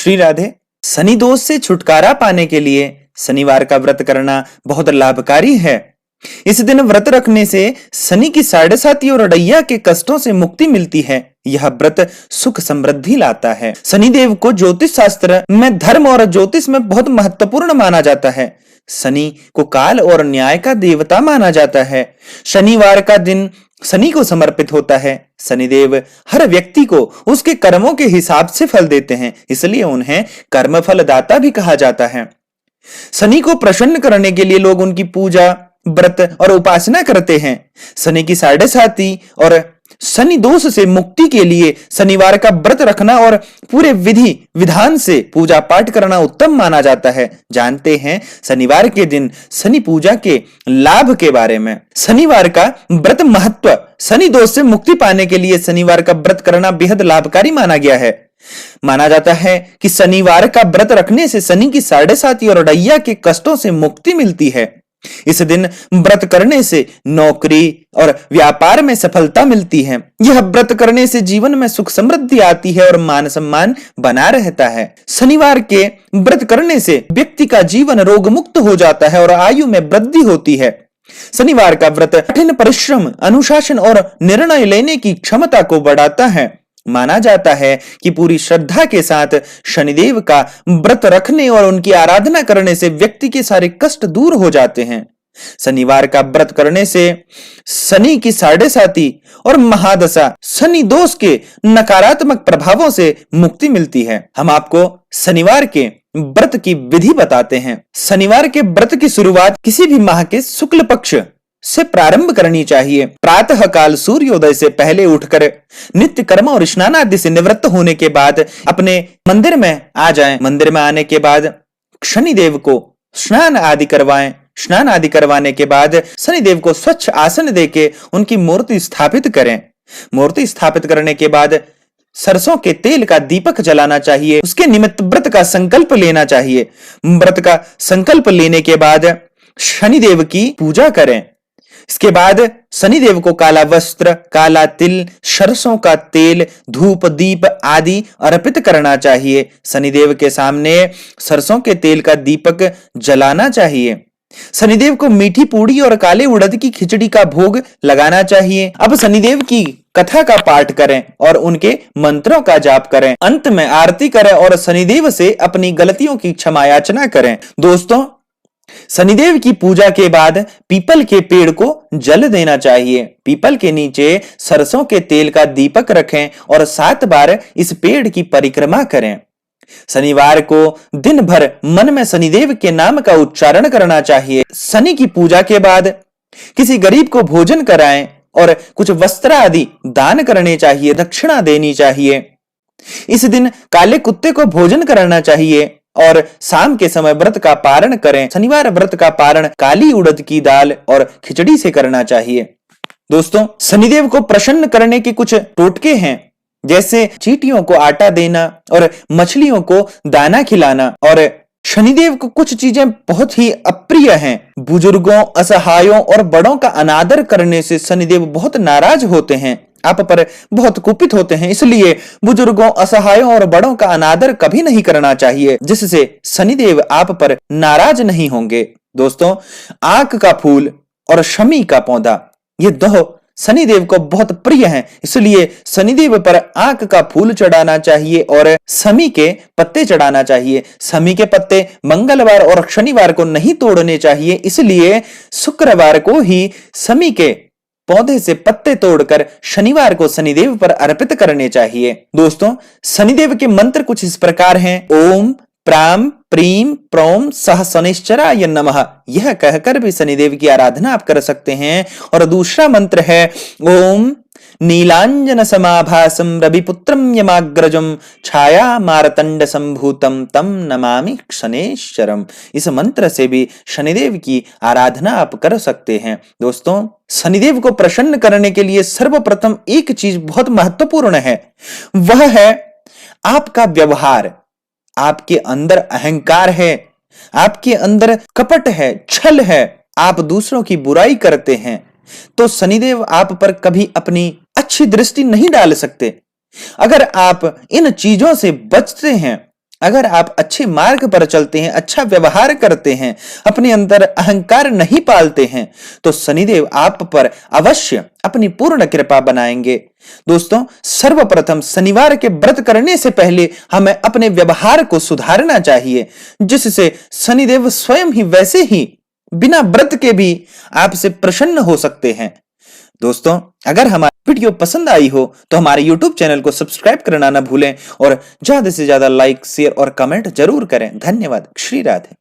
श्री राधे। शनि दोष से छुटकारा पाने के लिए शनिवार का व्रत करना बहुत लाभकारी है। इस दिन व्रत रखने से शनि की साढ़ेसाती और अड़ैया के कष्टों से मुक्ति मिलती है। यह व्रत सुख समृद्धि लाता है। शनिदेव को ज्योतिष शास्त्र में धर्म और ज्योतिष में बहुत महत्वपूर्ण माना जाता है। शनि को काल और न्याय का देवता माना जाता है। शनिवार का दिन शनि को समर्पित होता है। शनिदेव हर व्यक्ति को उसके कर्मों के हिसाब से फल देते हैं, इसलिए उन्हें कर्म फलदाता भी कहा जाता है। शनि को प्रसन्न करने के लिए लोग उनकी पूजा, व्रत और उपासना करते हैं। शनि की साढ़ेसाती और शनि दोष से मुक्ति के लिए शनिवार का व्रत रखना और पूरे विधि विधान से पूजा पाठ करना उत्तम माना जाता है। जानते हैं शनिवार के दिन शनि पूजा के लाभ के बारे में। शनिवार का व्रत महत्व। शनि दोष से मुक्ति पाने के लिए शनिवार का व्रत करना बेहद लाभकारी माना गया है। माना जाता है कि शनिवार का व्रत रखने से शनि की साढ़ेसाती और अड़ैया के कष्टों से मुक्ति मिलती है। इस दिन व्रत करने से नौकरी और व्यापार में सफलता मिलती है। यह व्रत करने से जीवन में सुख समृद्धि आती है और मान सम्मान बना रहता है। शनिवार के व्रत करने से व्यक्ति का जीवन रोग मुक्त हो जाता है और आयु में वृद्धि होती है। शनिवार का व्रत कठिन परिश्रम, अनुशासन और निर्णय लेने की क्षमता को बढ़ाता है। माना जाता है कि पूरी श्रद्धा के साथ शनिदेव का व्रत रखने और उनकी आराधना करने से व्यक्ति के सारे कष्ट दूर हो जाते हैं। शनिवार का व्रत करने से शनि की साढ़ेसाती और महादशा, शनि दोष के नकारात्मक प्रभावों से मुक्ति मिलती है। हम आपको शनिवार के व्रत की विधि बताते हैं। शनिवार के व्रत की शुरुआत किसी भी माह के शुक्ल पक्ष से प्रारंभ करनी चाहिए। प्रातः काल सूर्योदय से पहले उठकर नित्य कर्म और स्नान आदि से निवृत्त होने के बाद अपने मंदिर में आ जाएं। मंदिर में आने के बाद शनिदेव को स्नान आदि करवाएं। स्नान आदि करवाने के बाद शनिदेव को स्वच्छ आसन देके उनकी मूर्ति स्थापित करें। मूर्ति स्थापित करने के बाद सरसों के तेल का दीपक जलाना चाहिए। उसके निमित्त व्रत का संकल्प लेना चाहिए। व्रत का संकल्प लेने के बाद शनिदेव की पूजा करें। इसके बाद शनिदेव को काला वस्त्र, काला तिल, सरसों का तेल, धूप, दीप आदि अर्पित करना चाहिए। शनिदेव के सामने सरसों के तेल का दीपक जलाना चाहिए। शनिदेव को मीठी पूड़ी और काले उड़द की खिचड़ी का भोग लगाना चाहिए। अब शनिदेव की कथा का पाठ करें और उनके मंत्रों का जाप करें। अंत में आरती करें और शनिदेव से अपनी गलतियों की क्षमा याचना करें। दोस्तों, शनिदेव की पूजा के बाद पीपल के पेड़ को जल देना चाहिए। पीपल के नीचे सरसों के तेल का दीपक रखें और 7 बार इस पेड़ की परिक्रमा करें। शनिवार को दिन भर मन में शनिदेव के नाम का उच्चारण करना चाहिए। शनि की पूजा के बाद किसी गरीब को भोजन कराएं और कुछ वस्त्र आदि दान करने चाहिए, दक्षिणा देनी चाहिए। इस दिन काले कुत्ते को भोजन कराना चाहिए और शाम के समय व्रत का पारण करें। शनिवार व्रत का पारण काली उड़द की दाल और खिचड़ी से करना चाहिए। दोस्तों, शनिदेव को प्रसन्न करने के कुछ टोटके हैं, जैसे चींटियों को आटा देना और मछलियों को दाना खिलाना। और शनिदेव को कुछ चीजें बहुत ही अप्रिय हैं। बुजुर्गों, असहायों और बड़ों का अनादर करने से शनिदेव बहुत नाराज होते हैं, आप पर बहुत कुपित होते हैं। इसलिए बुजुर्गों, असहायों और बड़ों का अनादर कभी नहीं करना चाहिए, जिससे शनिदेव आप पर नाराज नहीं होंगे। दोस्तों, आंख का फूल और शमी का पौधा, ये दो शनिदेव को बहुत प्रिय हैं, इसलिए शनिदेव पर आंख का फूल चढ़ाना चाहिए और शमी के पत्ते चढ़ाना चाहिए। शमी के पत्ते मंगलवार और शनिवार को नहीं तोड़ने चाहिए, इसलिए शुक्रवार को ही शमी के पौधे से पत्ते तोड़कर शनिवार को शनिदेव पर अर्पित करने चाहिए। दोस्तों, शनिदेव के मंत्र कुछ इस प्रकार हैं। ओम प्राम प्रीम प्रोम सह शनिश्चराय नमः, यह कहकर भी शनिदेव की आराधना आप कर सकते हैं। और दूसरा मंत्र है ओम नीलांजन समाभासम रविपुत्रम यमाग्रजम छाया मारतंड संभूतम तम नमामि शनेश्वरम। इस मंत्र से भी शनिदेव की आराधना आप कर सकते हैं। दोस्तों, शनिदेव को प्रसन्न करने के लिए सर्वप्रथम एक चीज बहुत महत्वपूर्ण है, वह है आपका व्यवहार। आपके अंदर अहंकार है, आपके अंदर कपट है, छल है, आप दूसरों की बुराई करते हैं, तो शनिदेव आप पर कभी अपनी अच्छी दृष्टि नहीं डाल सकते। अगर आप इन चीजों से बचते हैं अगर आप अच्छे मार्ग पर चलते हैं, अच्छा व्यवहार करते हैं, अपने अंदर अहंकार नहीं पालते हैं, तो शनिदेव आप पर अवश्य अपनी पूर्ण कृपा बनाएंगे। दोस्तों, सर्वप्रथम शनिवार के व्रत करने से पहले हमें अपने व्यवहार को सुधारना चाहिए, जिससे शनिदेव स्वयं ही वैसे ही बिना व्रत के भी आपसे प्रसन्न हो सकते हैं। दोस्तों, अगर हमारी वीडियो पसंद आई हो तो हमारे YouTube चैनल को सब्सक्राइब करना ना भूलें और ज्यादा से ज्यादा लाइक, शेयर और कमेंट जरूर करें। धन्यवाद। श्री राधे।